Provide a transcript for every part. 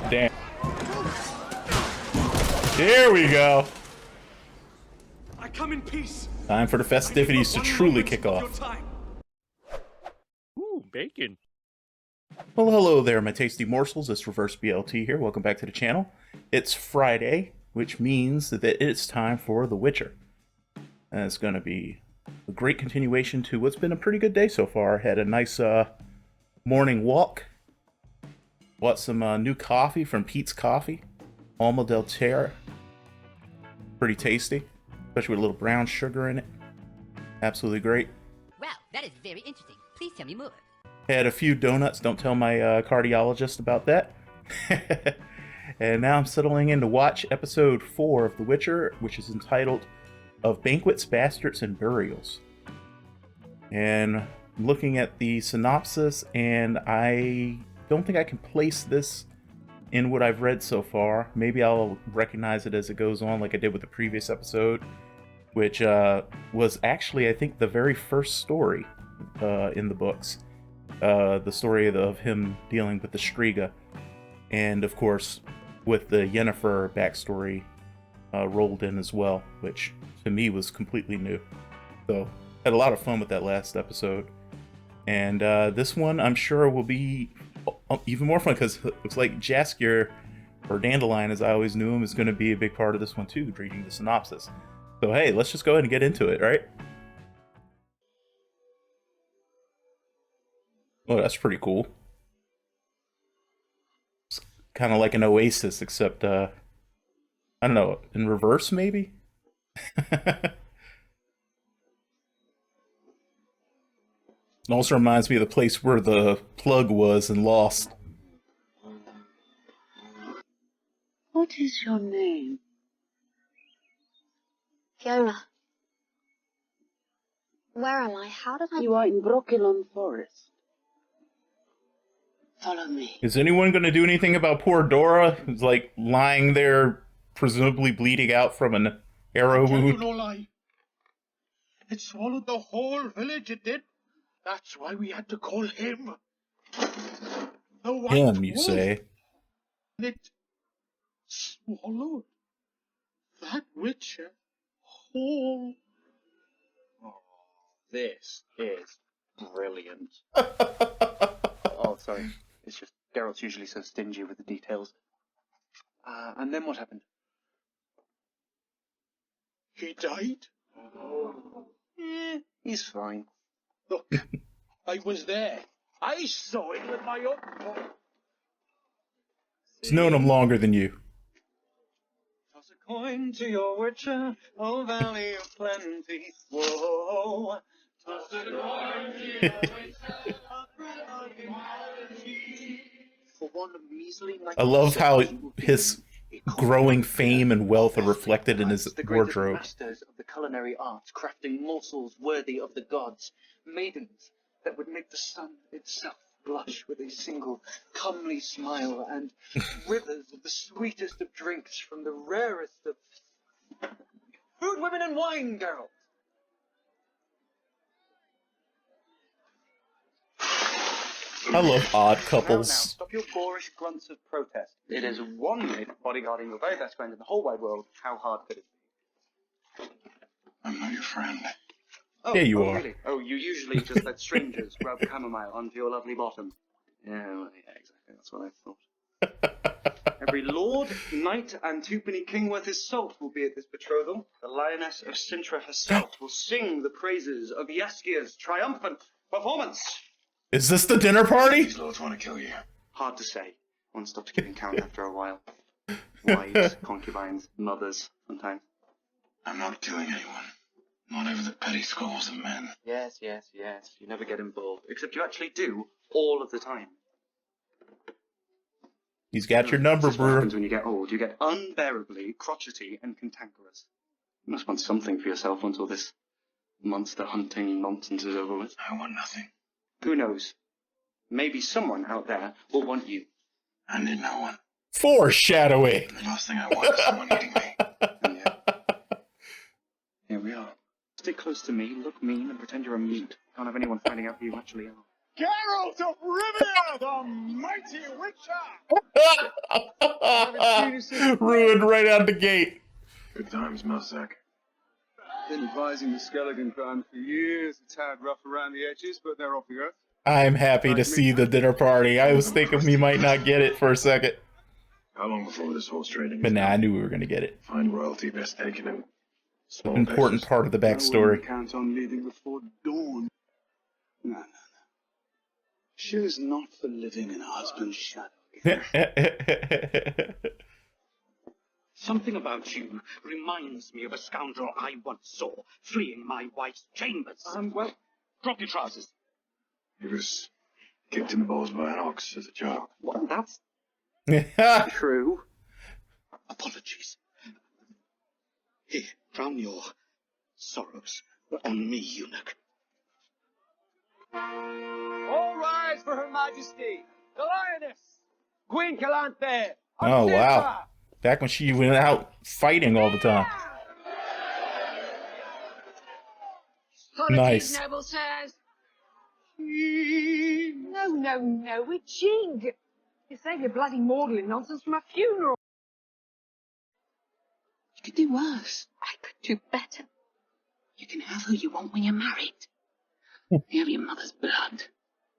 Damn. Here we go. I come in peace. Time for the festivities to truly kick off. Ooh, bacon. Well, hello there, my tasty morsels. It's Reverse BLT here. Welcome back to the channel. It's Friday, which means that it's time for The Witcher. And it's going to be a great continuation to what's been a pretty good day so far. Had a nice morning walk. Bought some new coffee from Pete's Coffee. Alma del Terra. Pretty tasty, especially with a little brown sugar in it. Absolutely great. Wow, that is very interesting. Please tell me more. Had a few donuts. Don't tell my cardiologist about that. And now I'm settling in to watch episode 4 of The Witcher, which is entitled Of Banquets, Bastards, and Burials. And I'm looking at the synopsis, and I don't think I can place this in what I've read so far. Maybe I'll recognize it as it goes on, like I did with the previous episode, which was actually, I think, the very first story in the books. The story of him dealing with the Striga, and of course with the Yennefer backstory rolled in as well, which to me was completely new. So had a lot of fun with that last episode, and this one I'm sure will be even more fun, because it looks like Jaskier, or Dandelion as I always knew him, is going to be a big part of this one too, reading the synopsis. So hey, let's just go ahead and get into it, right? Oh, that's pretty cool. It's kind of like an oasis, except, I don't know, in reverse, maybe? It also reminds me of the place where the plug was and Lost. What is your name? Fiona. Where am I? How did I... You are in Brokilon Forest. Follow me. Is anyone going to do anything about poor Dora, who's like lying there, presumably bleeding out from an arrow Tell you wound? no lie. It swallowed the whole village, it did. That's why we had to call him. The White Him, you Wolf. say? It swallowed that witcher whole. Oh, this is brilliant. Oh, sorry. It's just Geralt's usually so stingy with the details. And then what happened? He died. He's fine. Look, I was there. I saw it with my own eyes. He's known him longer than you. Toss a coin to your witcher, oh valley of plenty. Whoa. Toss a coin to your witcher, for one measly night. I love how his growing fame and wealth are reflected in his the greatest wardrobe. masters of the culinary arts, crafting morsels worthy of the gods, maidens that would make the sun itself blush with a single comely smile, and rivers of the sweetest of drinks from the rarest of food, women, and wine, Geralt. I love odd Now, couples. stop your boorish grunts of protest. It is one minute bodyguarding your very best friend in the whole wide world. How hard could it be? I'm not your friend. Oh, Yeah, you are. Really? Oh, you usually just let strangers rub chamomile onto your lovely bottom. Yeah, well, yeah, exactly. That's what I thought. Every lord, knight, and twopenny king worth his salt will be at this betrothal. The lioness of Sintra herself will sing the praises of Jaskier's triumphant performance. Is this the dinner party? These lords want to kill you. Hard to say. One stops keeping count after a while. Wives, concubines, mothers, sometimes. I'm not killing anyone. Not over the petty squabbles of men. Yes. You never get involved. Except you actually do, all of the time. He's got your number, That's what bro. happens when you get old. You get unbearably crotchety and cantankerous. You must want something for yourself once all this monster hunting nonsense is over with. I want nothing. Who knows? Maybe someone out there will want you. I need no one. Foreshadowing. The last thing I want is someone eating me. And yet, here we are. Stick close to me, look mean, and pretend you're a mute. Can't have anyone finding out who you actually are. Geralt of Rivia, the mighty witcher! Ruined right out the gate. Good times, Melsack. Been advising the skeleton clan for years. A tad rough around the edges, but they're off the earth. I'm happy to see the dinner party. I was thinking we might not get it for a second. How long before this horse trading But is nah, I done? knew we were going to get it. Find royalty best taken in small Important doses. part of the I backstory. wouldn't count on leaving before dawn. No. She is not for living in her husband's shadow. Something about you reminds me of a scoundrel I once saw fleeing my wife's chambers. Well, Drop your trousers. He was kicked in the balls by an ox as a child. what? That's true. Apologies. Here, drown your sorrows on me, eunuch. All rise for Her Majesty, the Lioness, Queen Calanthe. Oh, wow. Back when she went out fighting all the time. Nice. Noble sirs. No, we're jig. You save your bloody maudlin nonsense from a funeral. You could do worse. I could do better. You can have who you want when you're married. You have your mother's blood.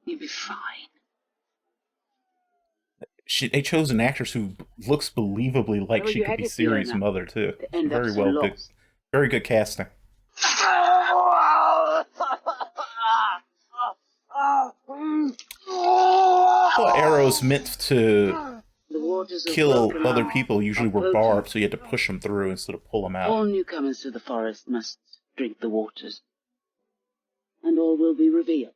You'll be fine. They chose an actress who looks believably like Well, she you could had be it, Fiona. Ciri's mother, too. The end Very up well so good. lost. Very good casting. Well, arrows meant to The waters of kill Broken other Arm people usually are were potent. barbed, so you had to push them through instead of pull them All out. newcomers to the forest must drink the waters, and all will be revealed.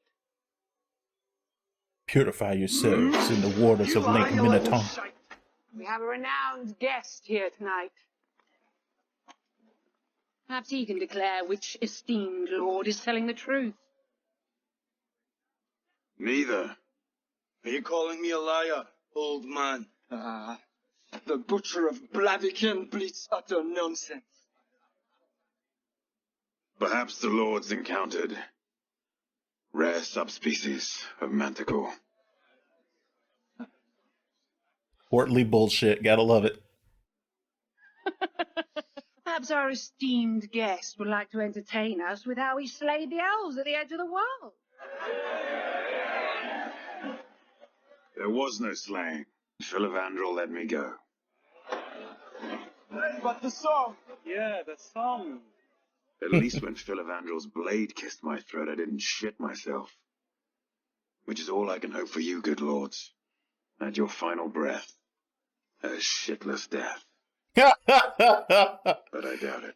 Purify yourselves in the waters of Lake Minotaur. We have a renowned guest here tonight. Perhaps he can declare which esteemed lord is telling the truth. Neither. Are you calling me a liar, old man? The butcher of Blaviken bleats utter nonsense. Perhaps the lords encountered rare subspecies of manticore. Portly bullshit, gotta love it. Perhaps our esteemed guest would like to entertain us with how he slayed the elves at the edge of the world. There was no slaying. Filavandrel let me go. But the song! Yeah, the song. At least when Filavandrel's blade kissed my throat, I didn't shit myself. Which is all I can hope for you, good lords. At your final breath. A shitless death. But I doubt it.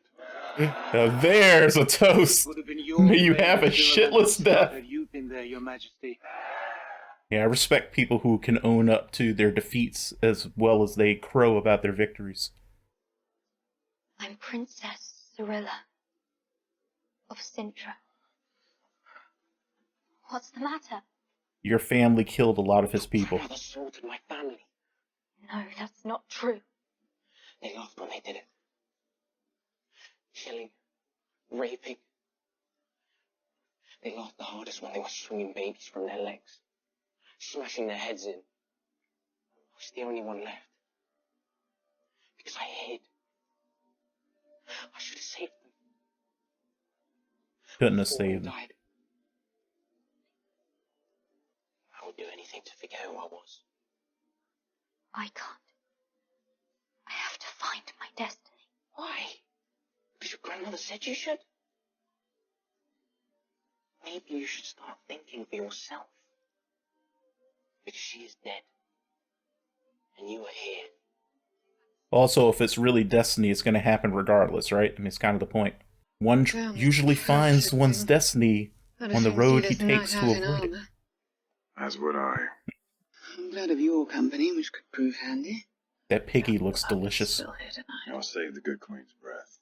Now there's a toast. Would have been your May you way have a to kill shitless death. Had you been there, Your Majesty. Yeah, I respect people who can own up to their defeats as well as they crow about their victories. I'm Princess Cirilla of Sintra. What's the matter? Your family killed a lot of his people. Father slaughtered my family. No, that's not true. They laughed when they did it. Killing, raping. They laughed the hardest when they were swinging babies from their legs, smashing their heads in. I was the only one left. Because I hid. I should have saved them. Couldn't have Before they saved them. died. I would do anything to forget who I was. I can't. I have to find my destiny. Why? Because your grandmother said you should? Maybe you should start thinking for yourself. Because she is dead. And you are here. Also, if it's really destiny, it's going to happen regardless, right? I mean, it's kind of the point. One usually finds one's destiny on the road he takes to avoid it. As would I. I'm glad of your company, which could prove handy. That piggy looks delicious. Still here tonight. I'll save the good queen's breath.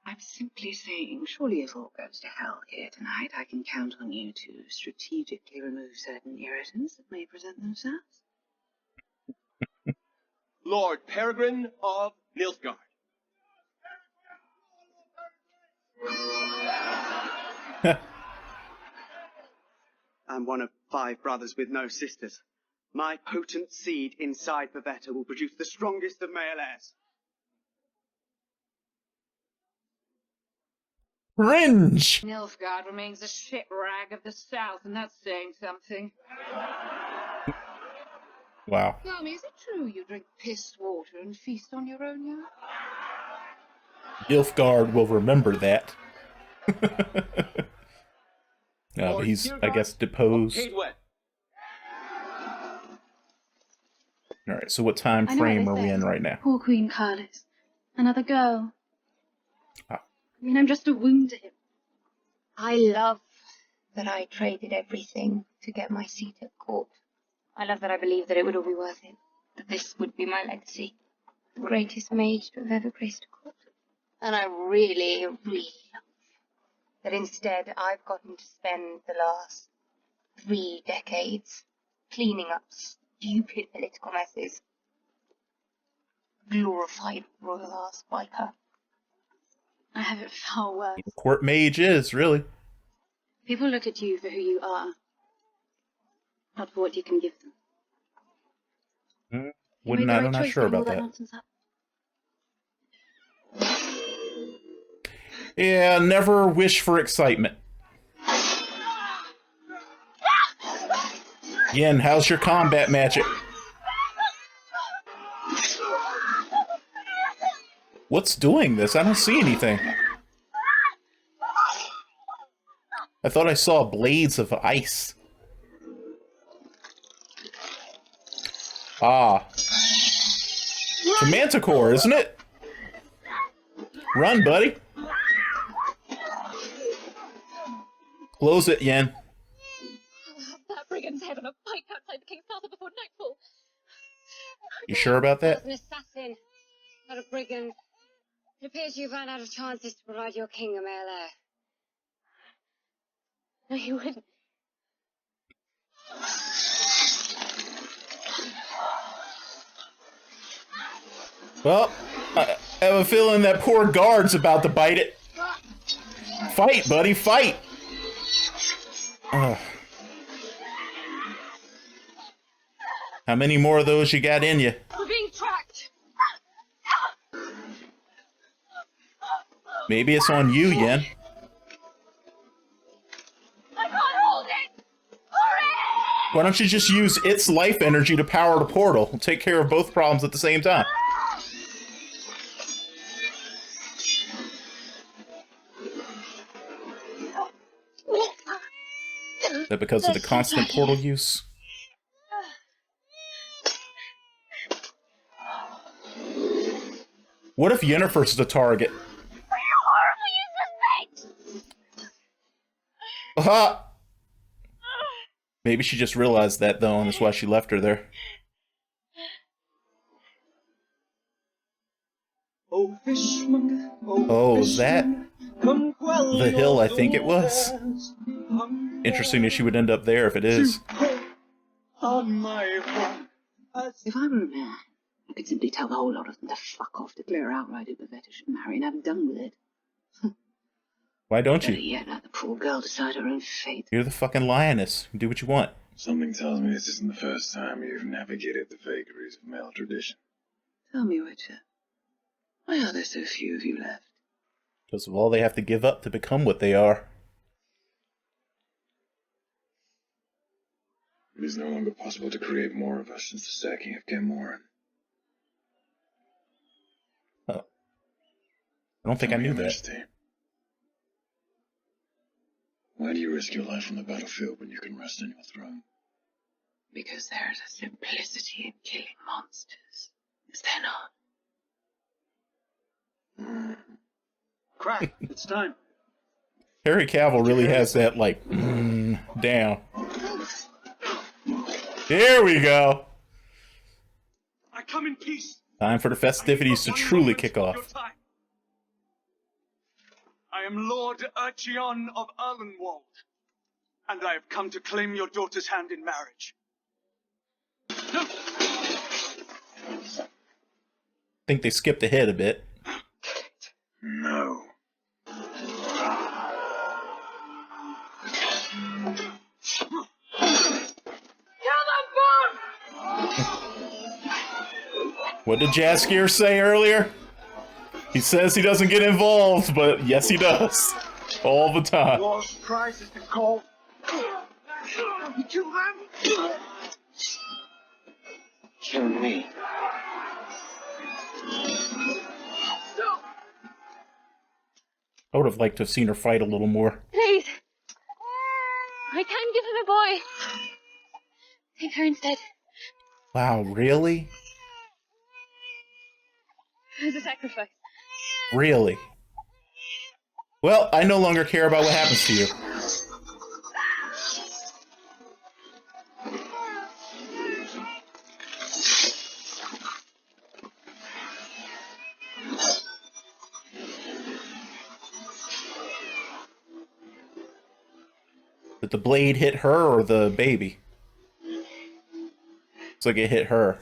I'm simply saying, surely if all goes to hell here tonight, I can count on you to strategically remove certain irritants that may present themselves. Lord Peregrine of Nilfgaard. I'm one of 5 brothers with no sisters. My potent seed inside Bavetta will produce the strongest of male heirs. Cringe! Nilfgaard remains a shit rag of the south, and that's saying something. Wow. Tell me, is it true you drink pissed water and feast on your own yard? Nilfgaard will remember that. No, but he's, I guess, deposed. Alright, so what time frame are we in right now? Poor Queen Carlos. Another girl. Ah. I mean, I'm just a wound to him. I love that I traded everything to get my seat at court. I love that I believed that it would all be worth it. That this would be my legacy. The greatest mage to have ever graced a court. And I really, really love that instead I've gotten to spend the last 3 decades cleaning up stupid political messes. Glorified royal-ass viper. I have it far worse. Court mage is, really. People look at you for who you are, not for what you can give them. I'm not sure about that. Yeah, never wish for excitement. Yen, how's your combat magic? What's doing this? I don't see anything. I thought I saw blades of ice. Ah. It's a manticore, isn't it? Run, buddy. Close it, Yen. That brigand's head on a pike outside the king's castle before nightfall. You sure about that? An assassin, not a brigand. It appears you've run out of chances to provide your king a male heir. No, you wouldn't. Well, I have a feeling that poor guard's about to bite it. Fight, buddy, fight! Ugh. How many more of those you got in you? We're being tracked. Maybe it's on you, Yen. I can't hold it. Hurry! Why don't you just use its life energy to power the portal? We'll take care of both problems at the same time. Is that because of the constant portal use? What if Yennefer's the target? Aha! Maybe she just realized that, though, and that's why she left her there. Oh, is that the hill I think it was? Interesting that she would end up there if it is. If I were a man, I could simply tell the whole lot of them to fuck off, declare outright who Bavetta should marry, and have done with it. Why don't Better you? yet, let the poor girl decide her own fate. You're the fucking lioness. Do what you want. Something tells me this isn't the first time you've navigated the vagaries of male tradition. Tell me, Witcher, why are there so few of you left? Because of all they have to give up to become what they are. It is no longer possible to create more of us since the sacking of Camoran. Oh. I don't think I knew that. Majesty, why do you risk your life on the battlefield when you can rest on your throne? Because there is a simplicity in killing monsters, is there not? Crack, it's time. Harry Cavill really has that, like, down. Here we go. I come in peace. Time for the festivities to truly kick off. I am Lord Urcheon of Erlenwald, and I have come to claim your daughter's hand in marriage. I think they skipped ahead a bit. No. What did Jaskier say earlier? He says he doesn't get involved, but yes he does. All the time. Your surprise is the call. You kill them? Kill me. I would have liked to have seen her fight a little more. Please. I can give him a boy. Take her instead. Wow, really? As a sacrifice. Really? Well, I no longer care about what happens to you. Did the blade hit her or the baby? Looks like it hit her.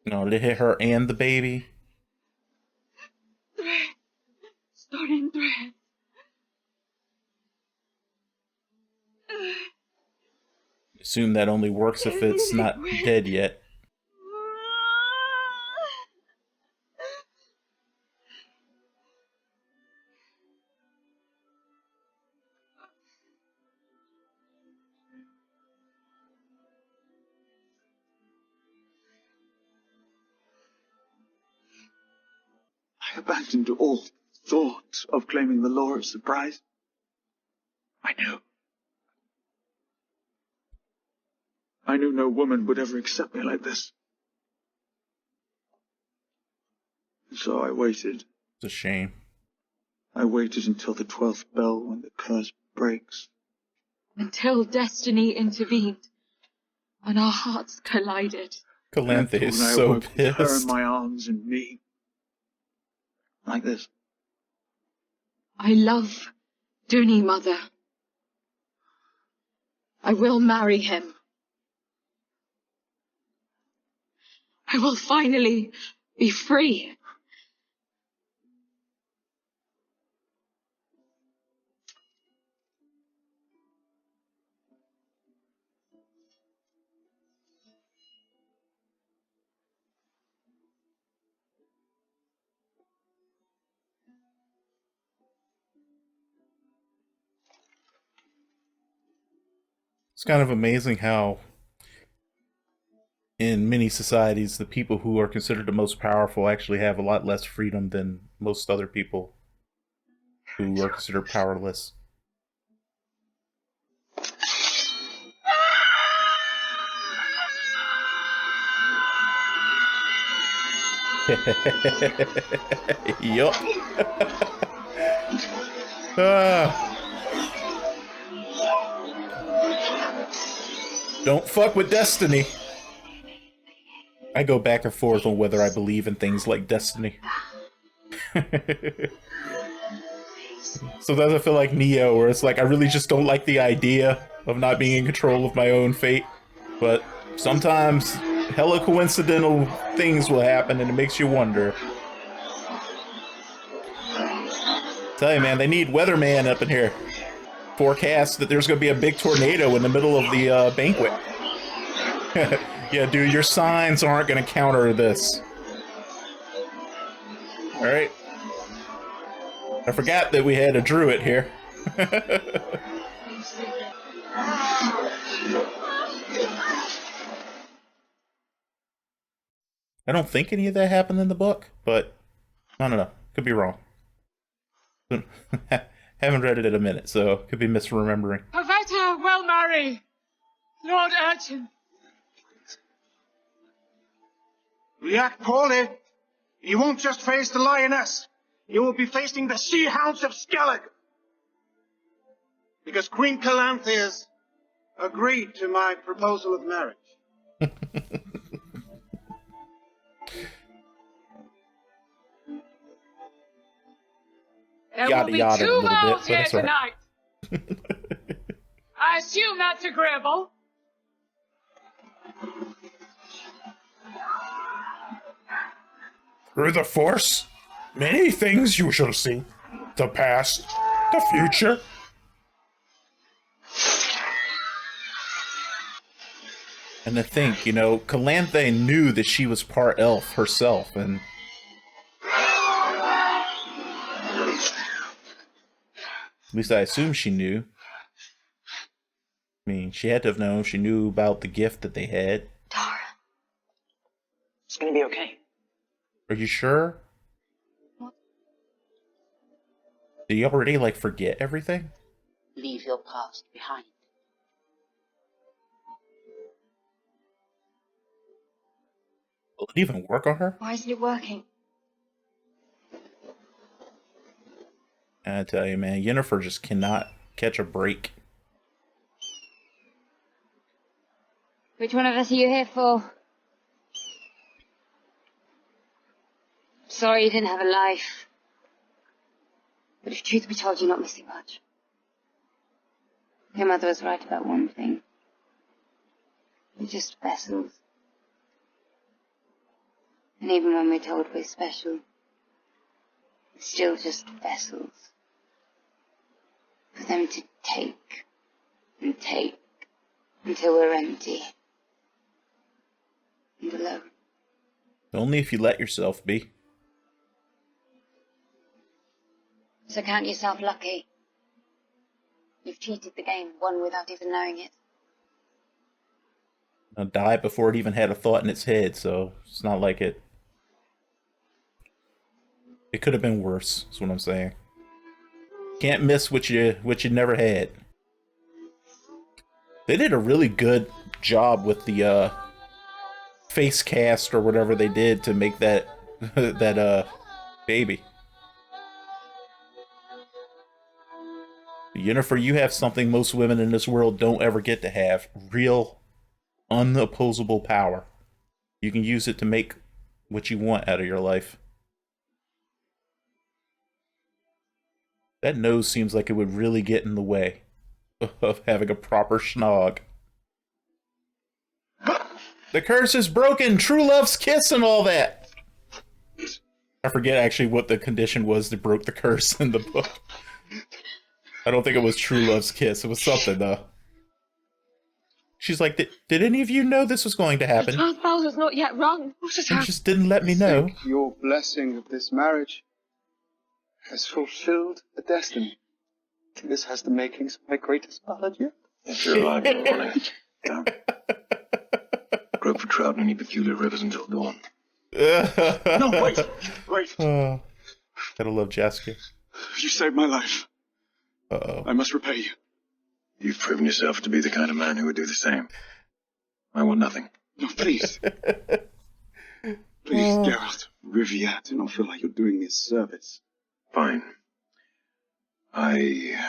No, did it hit her and the baby? Thread. Starting thread. Assume that only works if it's not dead yet. I abandoned all thought of claiming the law as the prize. I knew no woman would ever accept me like this. And so I waited. It's a shame. I waited until the 12th bell when the curse breaks. Until destiny intervened and our hearts collided. Calanthe is When I so awoke with her in pissed. my arms and me. Like this. I love Dooney, Mother. I will marry him. I will finally be free. It's kind of amazing how in many societies the people who are considered the most powerful actually have a lot less freedom than most other people who are considered powerless. Yup. Don't fuck with destiny. I go back and forth on whether I believe in things like destiny. Sometimes I feel like Neo, where it's like I really just don't like the idea of not being in control of my own fate. But sometimes hella coincidental things will happen and it makes you wonder. Tell you, man, they need weatherman up in here. Forecast that there's going to be a big tornado in the middle of the banquet. Yeah, dude, your signs aren't going to counter this. Alright. I forgot that we had a druid here. I don't think any of that happened in the book, but I don't know. Could be wrong. Haven't read it in a minute, so could be misremembering. Pavetta will marry Lord Urchin. React poorly. You won't just face the lioness. You will be facing the she-hounds of Skellig. Because Queen Calanthe has agreed to my proposal of marriage. There Yada will be yada a two little bit, vows but here it's all right. tonight. I assume that's agreeable. Through the Force, many things you shall see. The past, the future. And to think, you know, Calanthe knew that she was part elf herself, and at least I assume she knew. I mean, she had to have known. She knew about the gift that they had. Tara. It's gonna be okay. Are you sure? What? Did you already, like, forget everything? Leave your past behind. Will it even work on her? Why isn't it working? I tell you, man, Yennefer just cannot catch a break. Which one of us are you here for? Sorry you didn't have a life. But if truth be told, you're not missing much. Your mother was right about one thing. We're just vessels. And even when we're told we're special, we're still just vessels. For them to take and take until we're empty and alone. Only if you let yourself be. So count yourself lucky. You've cheated the game, won without even knowing it. I'll die before it even had a thought in its head, so it's not like it. It could have been worse, is what I'm saying. Can't miss what you never had. They did a really good job with the face cast or whatever they did to make that that baby. Yennefer, you have something most women in this world don't ever get to have. Real, unopposable power. You can use it to make what you want out of your life. That nose seems like it would really get in the way of having a proper schnog. The curse is broken! True love's kiss and all that! I forget actually what the condition was that broke the curse in the book. I don't think it was true love's kiss. It was something, though. She's like, did any of you know this was going to happen? The 12 bells is not yet rung. What has You happened? just didn't let me know. Your blessing of this marriage has fulfilled a destiny. This has the makings of my greatest ballad yet. If you're alive in the morning, don't grope for trout in any peculiar rivers until dawn. No, wait. Oh, gotta love Jaskier. You saved my life. Uh-oh. I must repay you. You've proven yourself to be the kind of man who would do the same. I want nothing. No, please. Please, Geralt. Riviere, do not feel like you're doing me a service. Fine. I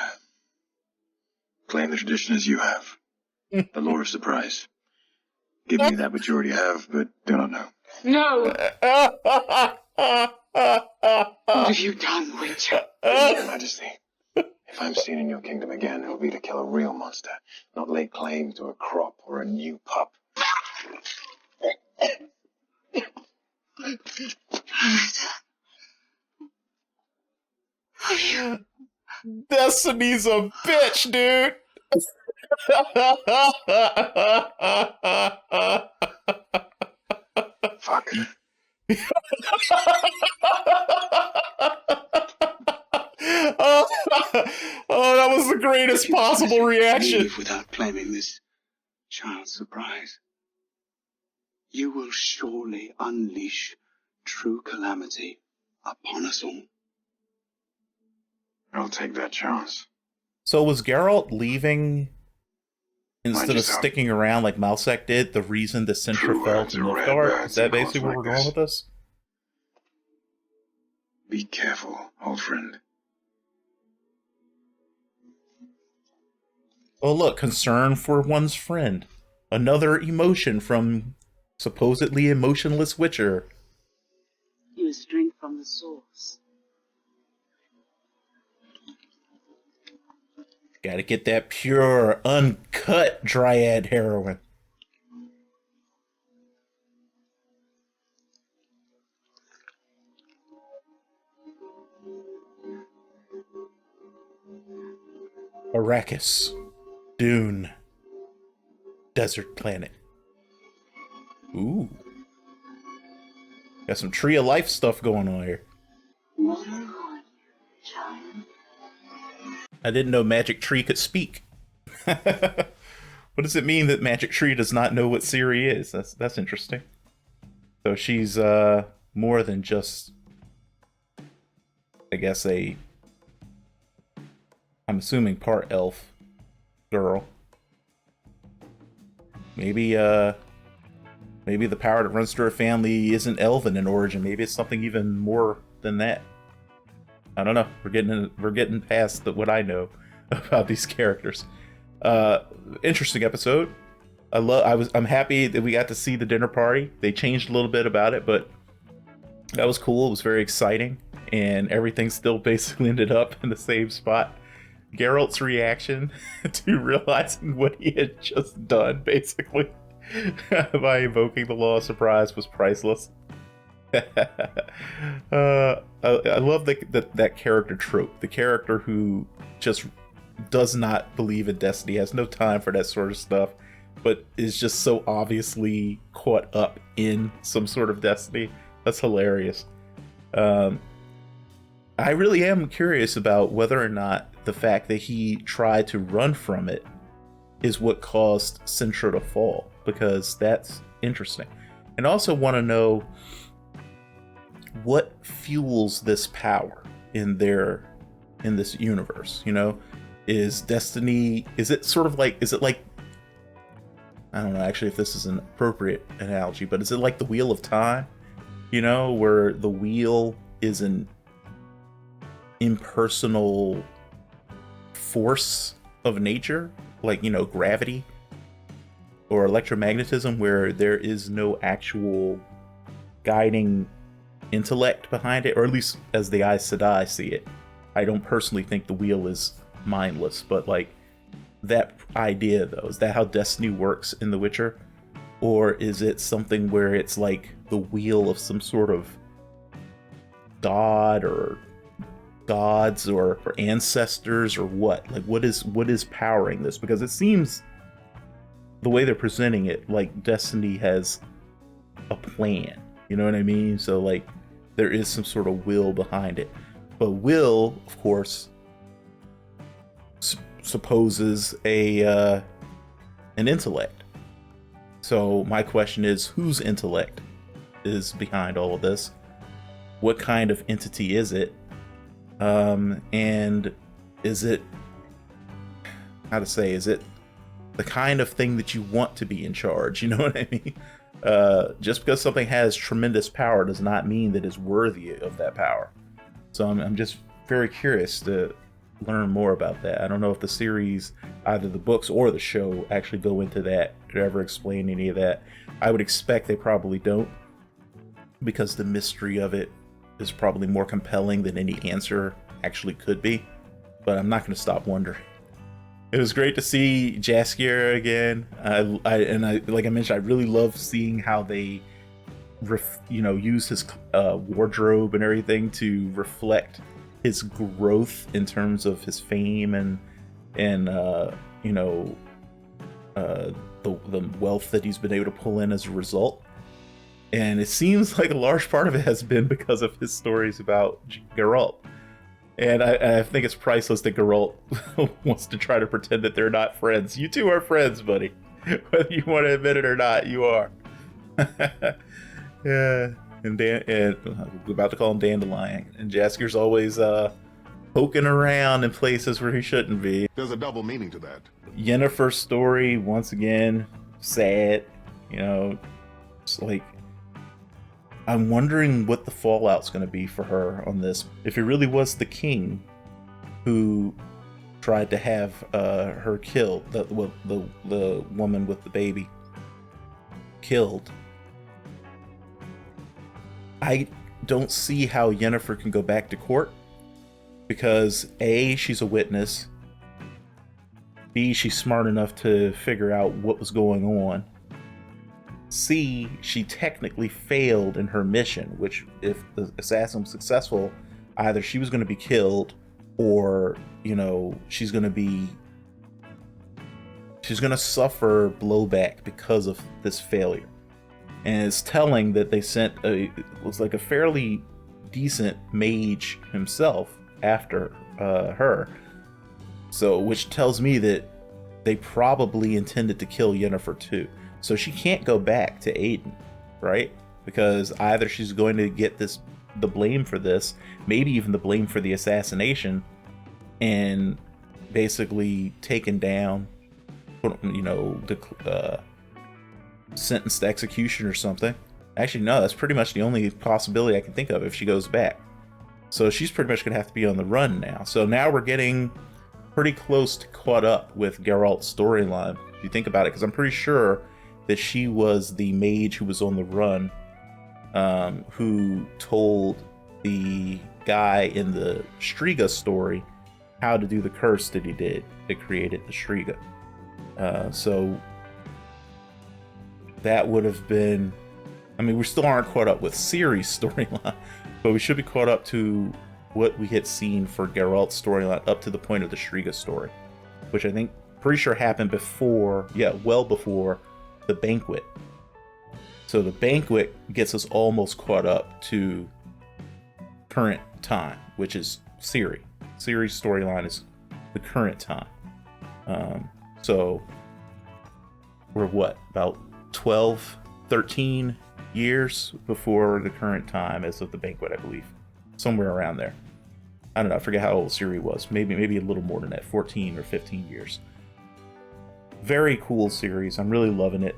claim the tradition as you have. The Lord of Surprise. Give me that which you already have, but do not know. No! What have you done, Witcher? Your Majesty, if I'm seen in your kingdom again, it'll be to kill a real monster, not lay claim to a crop or a new pup. Destiny's a bitch, dude! Fuck. Oh, that was the greatest possible reaction. Leave without claiming this child's surprise. You will surely unleash true calamity upon us all. I'll take that chance. So was Geralt leaving instead of yourself. sticking around like Malsek did the reason the Sintra True fell words to are rare Nilfgaard? birds Is that in basically where calls we're like going this. with this? Be careful, old friend. Oh look, concern for one's friend. Another emotion from supposedly emotionless Witcher. You must drink from the source. Gotta get that pure, uncut dryad heroin. Arrakis. Dune. Desert planet. Ooh. Got some Tree of Life stuff going on here. What I want, child. I didn't know Magic Tree could speak. What does it mean that Magic Tree does not know what Ciri is? That's interesting. So she's more than just, I guess, I'm assuming part elf girl. Maybe the power that runs through her family isn't elven in origin. Maybe it's something even more than that. I don't know. We're getting past what I know about these characters. Interesting episode. I'm happy that we got to see the dinner party. They changed a little bit about it, but that was cool. It was very exciting, and everything still basically ended up in the same spot. Geralt's reaction to realizing what he had just done, basically, by invoking the law of surprise, was priceless. I love that character trope. The character who just does not believe in destiny, has no time for that sort of stuff, but is just so obviously caught up in some sort of destiny. That's hilarious. I really am curious about whether or not the fact that he tried to run from it is what caused Cintra to fall, because that's interesting. And also want to know what fuels this power in this universe. You know, is destiny, is it like, I don't know actually if this is an appropriate analogy, but is it like the wheel of time, you know, where the wheel is an impersonal force of nature, like, you know, gravity or electromagnetism, where there is no actual guiding intellect behind it, or at least as the Aes Sedai see it. I don't personally think the wheel is mindless, but like that idea though, is that how destiny works in The Witcher? Or is it something where it's like the wheel of some sort of god or gods or ancestors, or what? Like what is powering this? Because it seems, the way they're presenting it, like destiny has a plan, you know what I mean? So like there is some sort of will behind it, but will, of course, supposes an intellect. So my question is, whose intellect is behind all of this? What kind of entity is it? And is it, is it the kind of thing that you want to be in charge? You know what I mean? Just because something has tremendous power does not mean that it's worthy of that power. So I'm just very curious to learn more about that. I don't know if the series, either the books or the show, actually go into that or ever explain any of that. I would expect they probably don't, because the mystery of it is probably more compelling than any answer actually could be. But I'm not going to stop wondering. It was great to see Jaskier again. I like I mentioned, I really love seeing how they use his wardrobe and everything to reflect his growth in terms of his fame and the wealth that he's been able to pull in as a result. And it seems like a large part of it has been because of his stories about Geralt. And I think it's priceless that Geralt wants to try to pretend that they're not friends. You two are friends, buddy. Whether you want to admit it or not, you are. Yeah. And we're about to call him Dandelion. And Jaskier's always poking around in places where he shouldn't be. There's a double meaning to that. Yennefer's story, once again, sad. You know, it's like, I'm wondering what the fallout's going to be for her on this. If it really was the king who tried to have her killed, the woman with the baby killed, I don't see how Yennefer can go back to court, because A, she's a witness, B, she's smart enough to figure out what was going on, C, she technically failed in her mission, which, if the assassin was successful, either she was going to be killed, or, you know, she's going to suffer blowback because of this failure. And it's telling that they sent it was like a fairly decent mage himself after her. So, which tells me that they probably intended to kill Yennefer too. So she can't go back to Aiden, right? Because either she's going to get the blame for this, maybe even the blame for the assassination, and basically taken down, sentenced to execution or something. Actually, no, that's pretty much the only possibility I can think of if she goes back. So she's pretty much gonna have to be on the run now. So now we're getting pretty close to caught up with Geralt's storyline, if you think about it, because I'm pretty sure that she was the mage who was on the run, who told the guy in the Striga story how to do the curse that he did that created the Striga. So that would have been, I mean, we still aren't caught up with Ciri's storyline, but we should be caught up to what we had seen for Geralt's storyline up to the point of the Striga story, which I think, pretty sure happened before, well before the Banquet. So the Banquet gets us almost caught up to current time, which is Ciri. Ciri's storyline is the current time. So we're what, about 12, 13 years before the current time as of the Banquet, I believe. Somewhere around there. I don't know, I forget how old Ciri was. Maybe a little more than that, 14 or 15 years. Very cool series. I'm really loving it.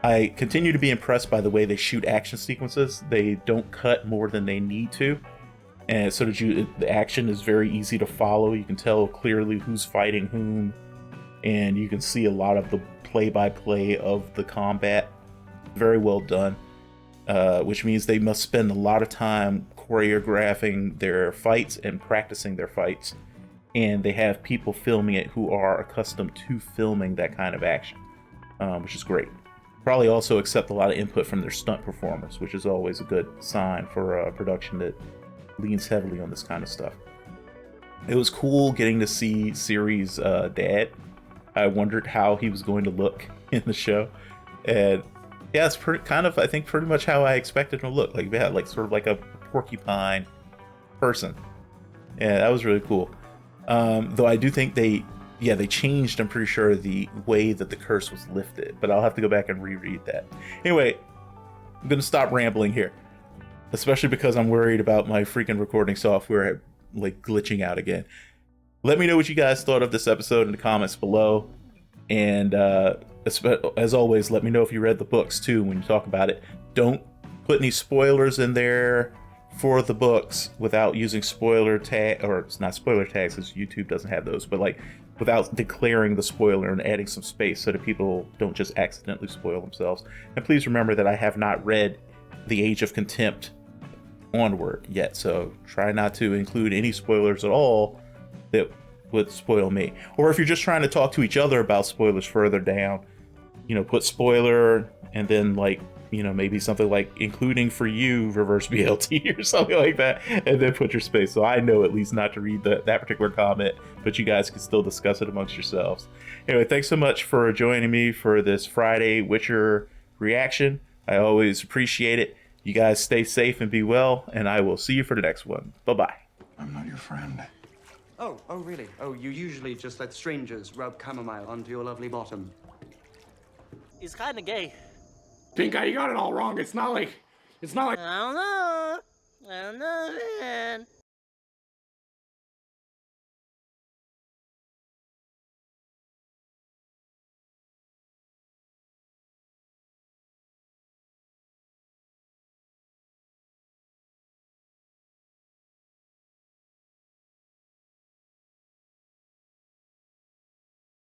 I continue to be impressed by the way they shoot action sequences. They don't cut more than they need to. And so the action is very easy to follow. You can tell clearly who's fighting whom. And you can see a lot of the play-by-play of the combat. Very well done. Which means they must spend a lot of time choreographing their fights and practicing their fights. And they have people filming it who are accustomed to filming that kind of action, which is great. Probably also accept a lot of input from their stunt performers, which is always a good sign for a production that leans heavily on this kind of stuff. It was cool getting to see Ciri's dad. I wondered how he was going to look in the show, and yeah, it's I think pretty much how I expected him to look. Like, yeah, like sort of like a porcupine person. Yeah, that was really cool. Though I do think they changed, I'm pretty sure, the way that the curse was lifted, but I'll have to go back and reread that. Anyway, I'm gonna stop rambling here, especially because I'm worried about my freaking recording software like glitching out again. Let me know what you guys thought of this episode in the comments below, and as always, let me know if you read the books too when you talk about it. Don't put any spoilers in there for the books without using spoiler tag, or it's not spoiler tags because YouTube doesn't have those, but like without declaring the spoiler and adding some space so that people don't just accidentally spoil themselves. And please remember that I have not read The Age of Contempt onward yet, so try not to include any spoilers at all that would spoil me. Or if you're just trying to talk to each other about spoilers further down, put spoiler and then maybe something like including for you reverse BLT or something like that, and then put your space so I know at least not to read that particular comment, but you guys can still discuss it amongst yourselves. Anyway, thanks so much for joining me for this Friday Witcher reaction. I always appreciate it. You guys stay safe and be well, and I will see you for the next one. Bye-bye. I'm not your friend. Oh, really? Oh, you usually just let strangers rub chamomile onto your lovely bottom. He's kind of gay. Pink Eye, you got it all wrong. It's not like... I don't know.